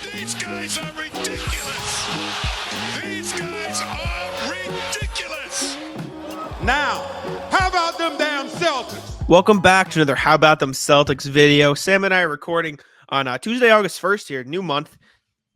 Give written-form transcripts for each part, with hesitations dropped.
These guys are ridiculous. These guys are ridiculous. Now, how about them damn Celtics? Welcome back to another How About Them Celtics video. Sam and I are recording on Tuesday, August 1st here, new month,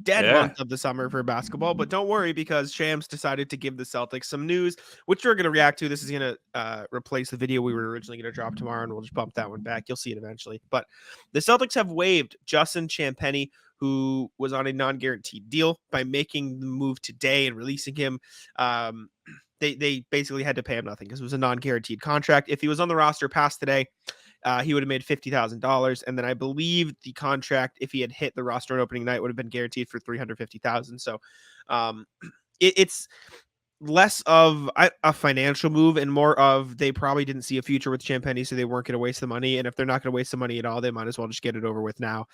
month of the summer for basketball. But don't worry, because Shams decided to give the Celtics some news, which we're going to react to. This is going to replace the video we were originally going to drop tomorrow, and we'll just bump that one back. You'll see it eventually. But the Celtics have waived Justin Champagnie, who was on a non-guaranteed deal, by making the move today and releasing him. They basically had to pay him nothing because it was a non-guaranteed contract. If he was on the roster past today, he would have made $50,000. And then I believe the contract, if he had hit the roster on opening night, would have been guaranteed for $350,000. So it's less of a financial move and more of they probably didn't see a future with Champagnie, so they weren't going to waste the money. And if they're not going to waste the money at all, they might as well just get it over with now.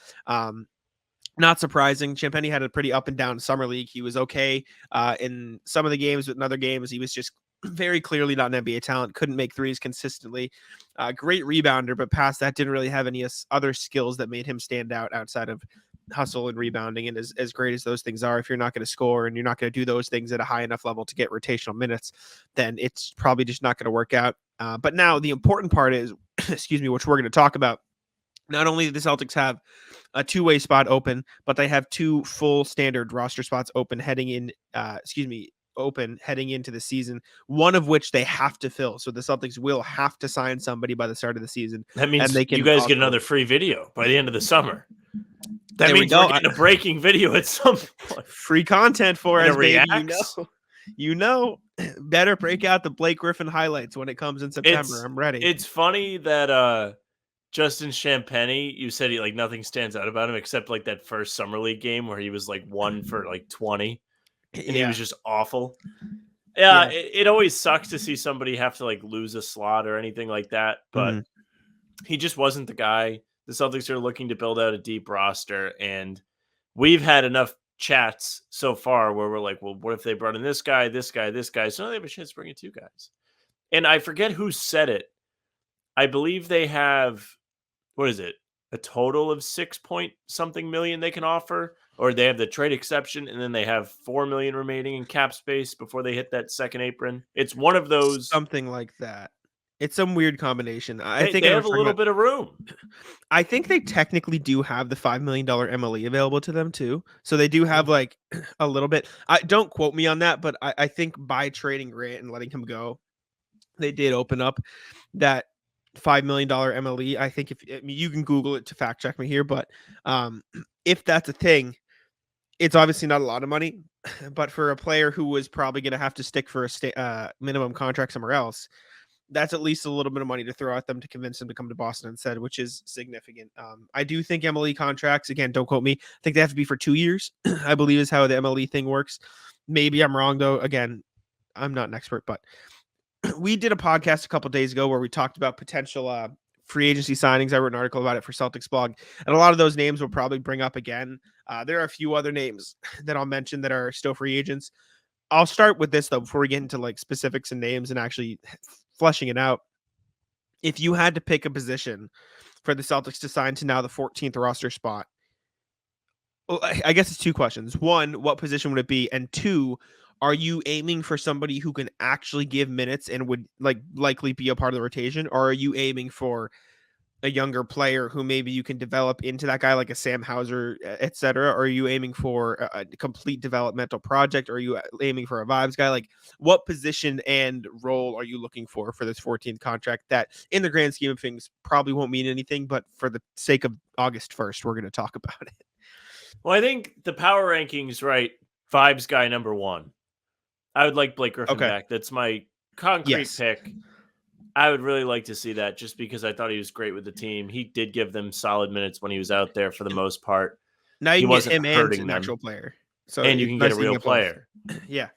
Not surprising. Champagnie had a pretty up and down summer league. He was okay in some of the games, but in other games, he was just very clearly not an NBA talent. Couldn't make threes consistently. Great rebounder, but past that, didn't really have any other skills that made him stand out outside of hustle and rebounding. And as great as those things are, if you're not going to score and you're not going to do those things at a high enough level to get rotational minutes, then it's probably just not going to work out. But now the important part is, excuse me, which we're going to talk about. Not only do the Celtics have a two-way spot open, but they have two full standard roster spots open heading into the season, one of which they have to fill. So the Celtics will have to sign somebody by the start of the season. That means they can you guys get another free video by the end of the summer. That means we're getting a breaking video at some point. Free content for us, baby. You know, better break out the Blake Griffin highlights when it comes in September. I'm ready. It's funny that Justin Champagnie, you said he nothing stands out about him except that first summer league game where he was 1 for 20 and he was just awful. Yeah. It always sucks to see somebody have to lose a slot or anything like that, but he just wasn't the guy. The Celtics are looking to build out a deep roster, and we've had enough chats so far where we're like, well, what if they brought in this guy, this guy, this guy? So now they have a chance to bring in two guys. And I forget who said it. I believe they have, what is it? A total of 6-point-something million they can offer, or they have the trade exception, and then they have $4 million remaining in cap space before they hit that second apron. It's one of those, something like that. It's some weird combination. I think they have a little bit of room. I think they technically do have the $5 million MLE available to them too, so they do have a little bit. Don't quote me on that, but I think by trading Grant and letting him go, they did open up that $5 million MLE. I think you can Google it to fact check me here, but if that's a thing, it's obviously not a lot of money, but for a player who was probably going to have to stick for a minimum contract somewhere else, that's at least a little bit of money to throw at them to convince them to come to Boston instead, which is significant. I do think MLE contracts, again, don't quote me, I think they have to be for 2 years, I believe is how the MLE thing works. Maybe I'm wrong though. Again, I'm not an expert, but we did a podcast a couple days ago where we talked about potential free agency signings. I wrote an article about it for Celtics blog, and a lot of those names we'll probably bring up again. There are a few other names that I'll mention that are still free agents. I'll start with this though, before we get into specifics and names and actually fleshing it out. If you had to pick a position for the Celtics to sign to now the 14th roster spot, well, I guess it's two questions. One, what position would it be? And two, are you aiming for somebody who can actually give minutes and would likely be a part of the rotation? Or are you aiming for a younger player who maybe you can develop into that guy, like a Sam Hauser, et cetera? Or are you aiming for a complete developmental project? Or are you aiming for a vibes guy? What position and role are you looking for this 14th contract that in the grand scheme of things probably won't mean anything, but for the sake of August 1st, we're going to talk about it. Well, I think the power rankings, right? Vibes guy number 1. I would like Blake Griffin back. That's my concrete pick. I would really like to see that just because I thought he was great with the team. He did give them solid minutes when he was out there for the most part. Now you can get him and an actual player. And you can get a real player. Yeah.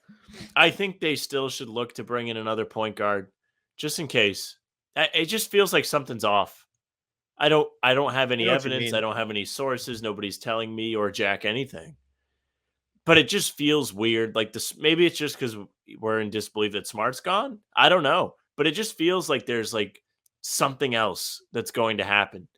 I think they still should look to bring in another point guard just in case. It just feels like something's off. I don't have any evidence. I don't have any sources. Nobody's telling me or Jack anything. But it just feels weird. Maybe it's just because we're in disbelief that Smart's gone. I don't know. But it just feels like there's something else that's going to happen.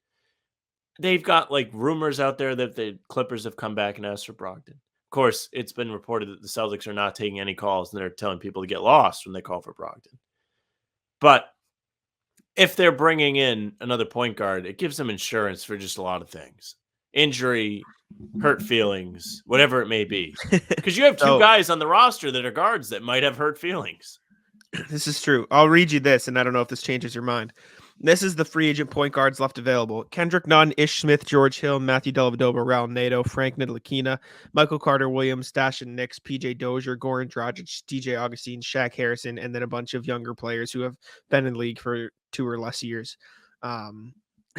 they've got like rumors out there that the Clippers have come back and asked for Brogdon. Of course, it's been reported that the Celtics are not taking any calls and they're telling people to get lost when they call for Brogdon. But if they're bringing in another point guard, it gives them insurance for just a lot of things. Injury, hurt feelings, whatever it may be. Because you have two guys on the roster that are guards that might have hurt feelings. This is true. I'll read you this, and I don't know if this changes your mind. This is the free agent point guards left available. Kendrick Nunn, Ish Smith, George Hill, Matthew Dellavedova, Raul Neto, Frank Ntilikina, Michael Carter-Williams, Stashen Nix, PJ Dozier, Goran Dragic, DJ Augustine, Shaq Harrison, and then a bunch of younger players who have been in the league for 2 or less years.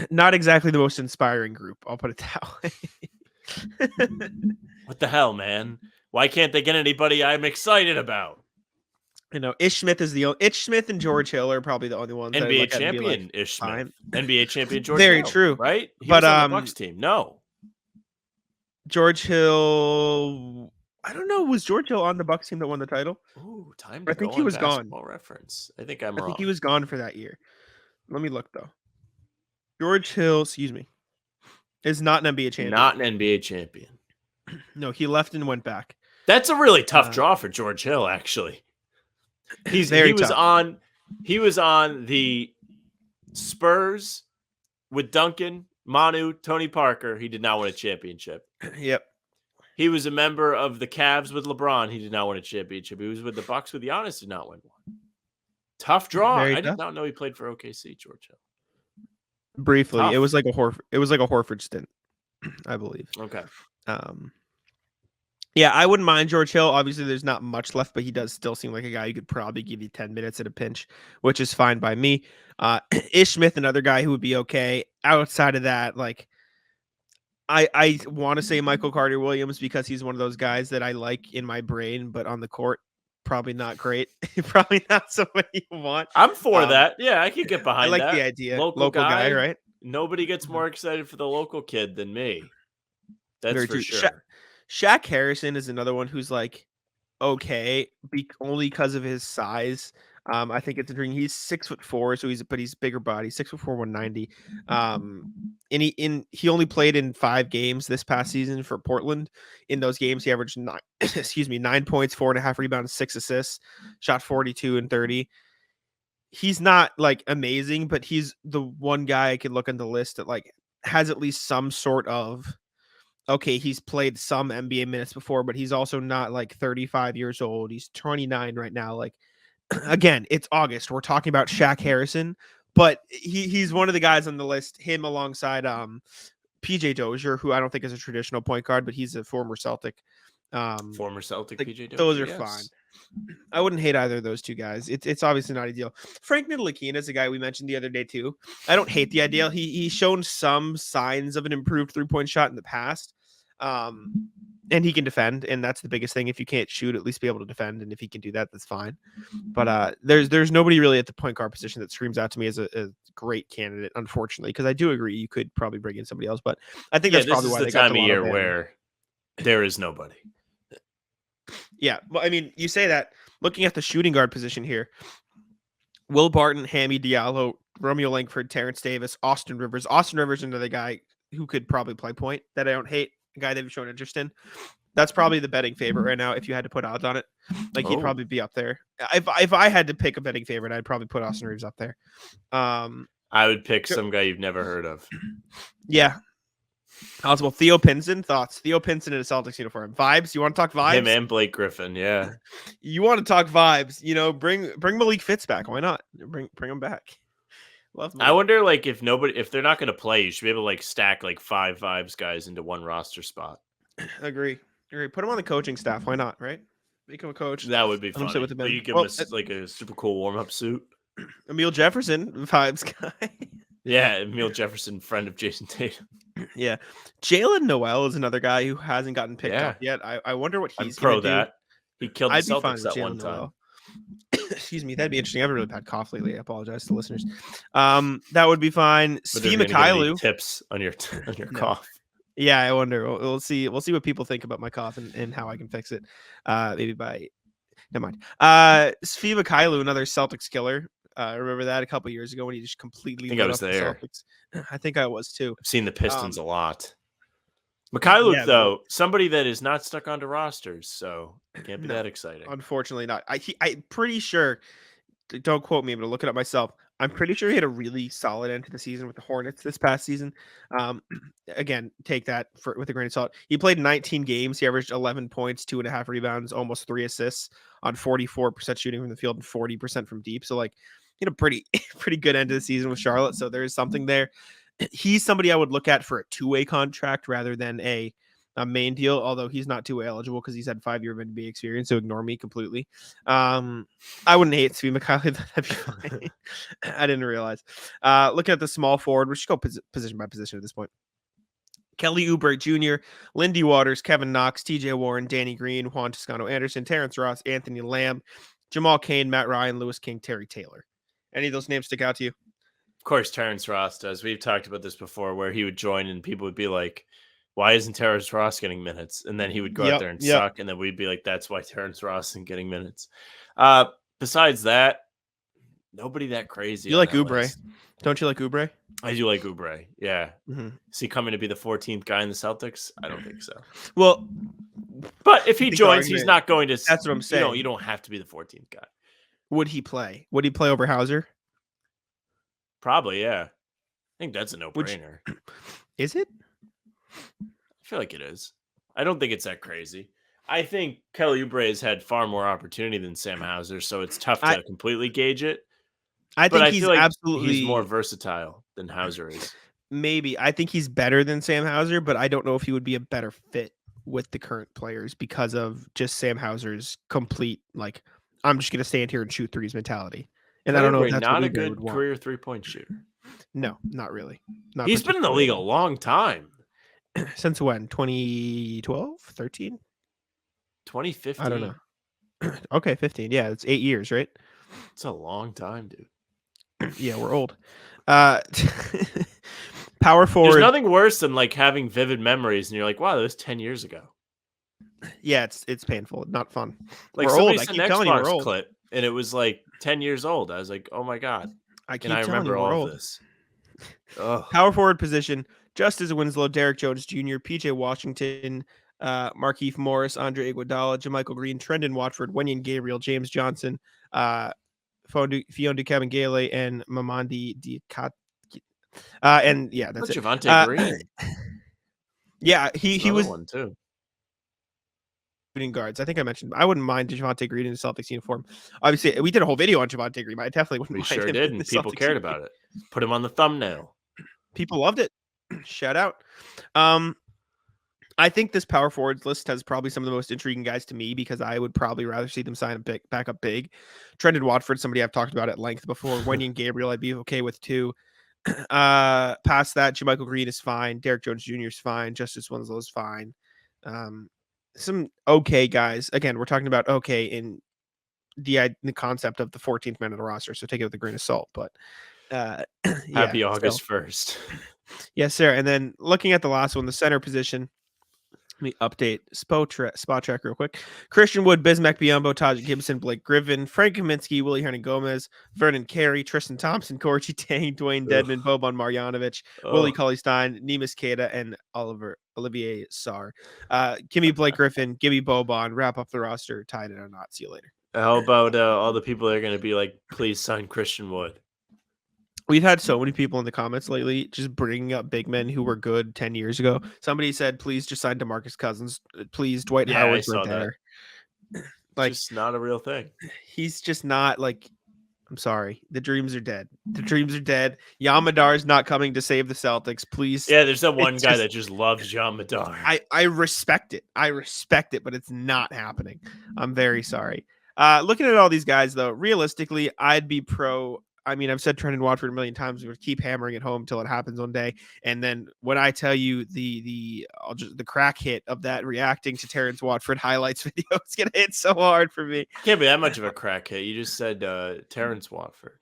Not exactly the most inspiring group. I'll put it that way. What the hell, man? Why can't they get anybody I'm excited about? You know, Ish Smith and George Hill are probably the only ones. NBA champion Ish Smith, fine. NBA champion George Very Hill, true, right? He but was on the Bucks team. No, George Hill. I don't know. Was George Hill on the Bucks team that won the title? Ooh, time to I think go he on was gone. Basketball Reference. I think I'm wrong. I think he was gone for that year. Let me look though. George Hill, is not an NBA champion. Not an NBA champion. No, he left and went back. That's a really tough draw for George Hill, actually. He was on the Spurs with Duncan, Manu, Tony Parker. He did not win a championship. Yep. He was a member of the Cavs with LeBron. He did not win a championship. He was with the Bucks with Giannis. Did not win one. Tough draw. I did not know he played for OKC. George Hill. Briefly, Tough. it was like a Horford stint, I believe. Okay. Yeah, I wouldn't mind George Hill. Obviously, there's not much left, but he does still seem like a guy who could probably give you 10 minutes at a pinch, which is fine by me. Ish Smith, another guy who would be okay. Outside of that, like, I want to say Michael Carter-Williams because he's one of those guys that I like in my brain, but on the court, probably not great. Probably not somebody you want. I'm for that. Yeah, I can get behind that. I like the idea. Local guy, right? Nobody gets more excited for the local kid than me. That's Very for true. sure. Shaq Harrison is another one who's like okay, only because of his size. I think it's a dream. He's 6'4", so he's bigger body, 6'4", 190. And he only played in 5 games this past season for Portland. In those games, he averaged 9 points, 4.5 rebounds, 6 assists, shot 42 and 30. He's not like amazing, but he's the one guy I could look on the list that like has at least some sort of okay, he's played some NBA minutes before, but he's also not like 35 years old. He's 29 right now. Like, again, it's August. We're talking about Shaq Harrison, but he's one of the guys on the list, him alongside PJ Dozier, who I don't think is a traditional point guard, but he's a former Celtic. Former Celtic like, PJ Dozier. Those are fine. I wouldn't hate either of those two guys. It's obviously not ideal. Frank Ntilikina is a guy we mentioned the other day too. I don't hate the idea. He's shown some signs of an improved 3-point shot in the past. And he can defend, and that's the biggest thing. If you can't shoot, at least be able to defend, and if he can do that, that's fine. But there's nobody really at the point guard position that screams out to me as a great candidate, unfortunately, because I do agree you could probably bring in somebody else, but I think that's probably why this is the time of year where there is nobody. Yeah, well, I mean, you say that. Looking at the shooting guard position here, Will Barton, Hammy Diallo, Romeo Langford, Terrence Davis, Austin Rivers. Austin Rivers is another guy who could probably play point that I don't hate. A guy they've shown interest in. That's probably the betting favorite right now. If you had to put odds on it, like he'd probably be up there. If I had to pick a betting favorite, I'd probably put Austin Reeves up there. I would pick some guy you've never heard of. Yeah. Possible. Theo Pinson. Thoughts? Theo Pinson in a Celtics uniform. Vibes? You want to talk vibes? Him and Blake Griffin. Yeah. You want to talk vibes? You know, bring Malik Fitz back. Why not? Bring him back. Love Malik. I wonder, like, if they're not going to play, you should be able to like stack like 5 vibes guys into one roster spot. Agree. Put him on the coaching staff. Why not? Right? Make him a coach. That would be fun. You give him like a super cool warm up suit. Emile Jefferson, vibes guy. Yeah, Emile Jefferson, friend of Jason Tatum. Yeah, Jalen Noel is another guy who hasn't gotten picked up yet. I wonder what he's pro gonna that. Do. He killed the Celtics at one time. Noel. Excuse me, that'd be interesting. I have a really bad cough lately. I apologize to listeners. That would be fine. Svi Mykhailiuk. Tips on your cough. Yeah, I wonder. We'll see. We'll see what people think about my cough and how I can fix it. Maybe by never mind. Svi Mykhailiuk, another Celtics killer. Remember that a couple years ago when he just completely I think I lit was up the there. Celtics? I think I was too. I've seen the Pistons a lot. Mikhailuk, yeah, though, somebody that is not stuck onto rosters, so can't be No, that exciting. unfortunately not. I'm pretty sure. Don't quote me, but I'll look it up myself. I'm pretty sure he had a really solid end to the season with the Hornets this past season. Again, take that with a grain of salt. He played 19 games. He averaged 11 points, 2.5 rebounds, almost 3 assists on 44% shooting from the field and 40% from deep. So like, he had a pretty pretty good end of the season with Charlotte. So there is something there. He's somebody I would look at for a two-way contract rather than a main deal, although he's not two-way eligible because he's had 5-year NBA experience, so ignore me completely. I wouldn't hate to be Mikhailuk. That'd be fine. I didn't realize. Looking at the small forward, we should go position by position at this point. Kelly Oubre Jr., Lindy Waters, Kevin Knox, TJ Warren, Danny Green, Juan Toscano Anderson, Terrence Ross, Anthony Lamb, Jamal Cain, Matt Ryan, Lewis King, Terry Taylor. Any of those names stick out to you? Of course, Terrence Ross does. We've talked about this before where he would join and people would be like, why isn't Terrence Ross getting minutes? And then he would go out there and suck. And then we'd be like, that's why Terrence Ross isn't getting minutes. Besides that, nobody that crazy. You like Oubre? Don't you like Oubre? I do like Oubre. Yeah. Mm-hmm. Is he coming to be the 14th guy in the Celtics? I don't think so. Well, but if he joins, he's not going to. That's what I'm saying. You don't have to be the 14th guy. Would he play? Would he play over Hauser? Probably, yeah. I think that's a no-brainer. Is it? I feel like it is. I don't think it's that crazy. I think Kelly Oubre has had far more opportunity than Sam Hauser, so it's tough to completely gauge it. I think he's absolutely he's more versatile than Hauser is. Maybe. I think he's better than Sam Hauser, but I don't know if he would be a better fit with the current players because of just Sam Hauser's complete, like, I'm just going to stand here and shoot threes mentality. And I don't know if that's not what a good career three-point shooter. No, not really. He's been in the league a long time. Since when? 2012? 13? 2015. I don't know. Okay, 15. Yeah, it's 8 years, right? It's a long time, dude. Yeah, we're old. Power forward. There's nothing worse than like having vivid memories and you're like, wow, that was 10 years ago. Yeah, it's painful. Not fun. Like we're somebody old. sent an Xbox clip and it was like 10 years old. I was like, oh my God. I remember all of this. Power forward position: Justice Winslow, Derek Jones Jr., PJ Washington, Markieff Morris, Andre Iguodala, JaMychal Green, Trendon Watford, Wenyen Gabriel, James Johnson, Fiondu Kabengele, and Mamadi Diakate. And yeah, that's it. Javonte Green. Yeah, he was one too. Guards. I think I mentioned I wouldn't mind Javonte Green in the Celtics uniform. Obviously, we did a whole video on Javonte Green, but I definitely wouldn't mind. We sure him did, in and the people Celtics cared uniform. about it. Put him on the thumbnail. People loved it. Shout out. I think this power forwards list has probably some of the most intriguing guys to me because I would probably rather see them sign back up big. Trendon Watford, somebody I've talked about at length before. Wenyen Gabriel, I'd be okay with too. Past that, JaMychal Green is fine. Derek Jones Jr. is fine. Justice Winslow is fine. Some okay guys. Again, we're talking about okay in the concept of the 14th man of the roster, so take it with a grain of salt. But happy August 1st. Yes, sir. And then looking at the last one, the center position. Let me update spot track real quick. Christian Wood, Bismack Biyombo, Taj Gibson, Blake Griffin, Frank Kaminsky, Willie Hernangomez, Vernon Carey, Tristan Thompson, Corey Tang, Dwayne Dedman, Boban Marjanovic, Willie Cauley-Stein, Neemias Queta, and Olivier Sarr. Give me Blake Griffin, give me Boban, wrap up the roster, tie it or not. See you later. How about all the people that are going to be like, please sign Christian Wood? We've had so many people in the comments lately just bringing up big men who were good 10 years ago. Somebody said, please just sign DeMarcus Cousins. Please, Dwight Howard's right there. Like, just not a real thing. He's just not like, I'm sorry. The dreams are dead. The dreams are dead. Yamadar's not coming to save the Celtics. Please. Yeah, there's that one guy that just loves Yamadar. I respect it. I respect it, but it's not happening. I'm very sorry. Looking at all these guys, though, realistically, I'd be pro. I mean, I've said Trendon Watford a million times. We'll keep hammering it home until it happens one day. And then when I tell you the crack hit of that reacting to Terrence Watford highlights video, it's gonna hit so hard for me. Can't be that much of a crack hit. You just said Terrence Watford.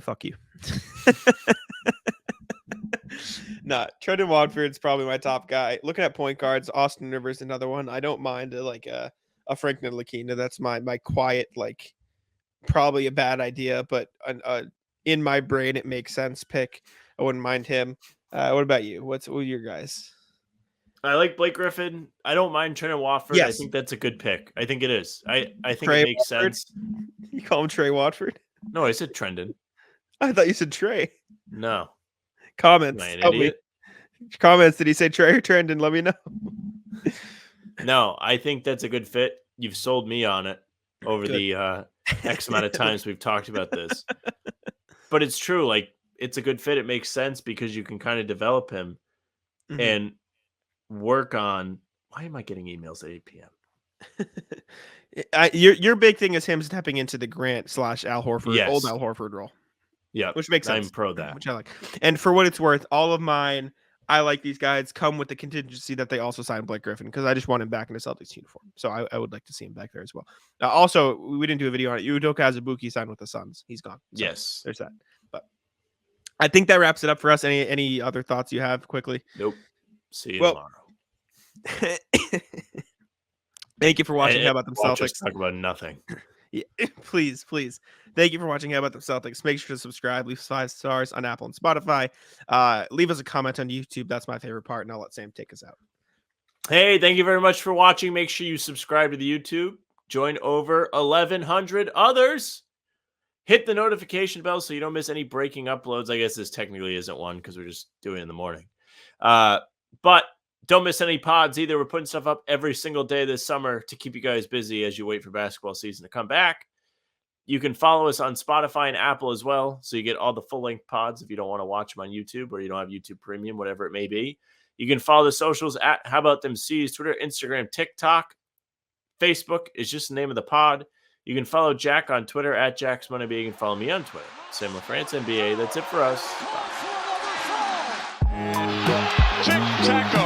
Fuck you. Nah, Trendon Watford's probably my top guy. Looking at point guards, Austin Rivers, another one. I don't mind a Frank Ntilikina. That's my quiet probably a bad idea, but in my brain, it makes sense. Pick. I wouldn't mind him. What about you? What are your guys? I like Blake Griffin. I don't mind Trendon Watford. I Yes. think that's a good pick. I think it is. I think Trey it makes Watford? sense. You call him Trey Watford? No, I said Trendon. I thought you said Trey. No. Comments. Am I an Help me. idiot? Comments. Did he say Trey or Trendon? Let me know. No, I think that's a good fit. You've sold me on it over Good. the X amount of times we've talked about this. But it's true. Like, it's a good fit. It makes sense because you can kind of develop him Mhm. and work on. Why am I getting emails at 8 p.m.? Your big thing is him stepping into the Grant / Al Horford, Yes. old Al Horford role. Yeah, which makes sense. I'm pro that. Which I like. And for what it's worth, all of mine, I like these guys, come with the contingency that they also signed Blake Griffin because I just want him back in a Celtics uniform. So I would like to see him back there as well. Also, we didn't do a video on it. Udoka Azubuike signed with the Suns. He's gone. So Yes. there's that. But I think that wraps it up for us. Any other thoughts you have quickly? Nope. See you Well, tomorrow. Thank you for watching. How about them Watch us Celtics? talk about nothing. Yeah, please. Thank you for watching How About Them Celtics. Make sure to subscribe, leave 5 stars on Apple and Spotify. Leave us a comment on YouTube. That's my favorite part, and I'll let Sam take us out. Hey, thank you very much for watching. Make sure you subscribe to the YouTube. Join over 1,100 others. Hit the notification bell so you don't miss any breaking uploads. I guess this technically isn't one because we're just doing it in the morning. But don't miss any pods either. We're putting stuff up every single day this summer to keep you guys busy as you wait for basketball season to come back. You can follow us on Spotify and Apple as well, so you get all the full-length pods if you don't want to watch them on YouTube or you don't have YouTube Premium, whatever it may be. You can follow the socials at How About Them C's, Twitter, Instagram, TikTok. Facebook is just the name of the pod. You can follow Jack on Twitter at Jack's Money NBA. You can follow me on Twitter, Sam LaFrance NBA. That's it for us. Bye. Tic-tac-toe.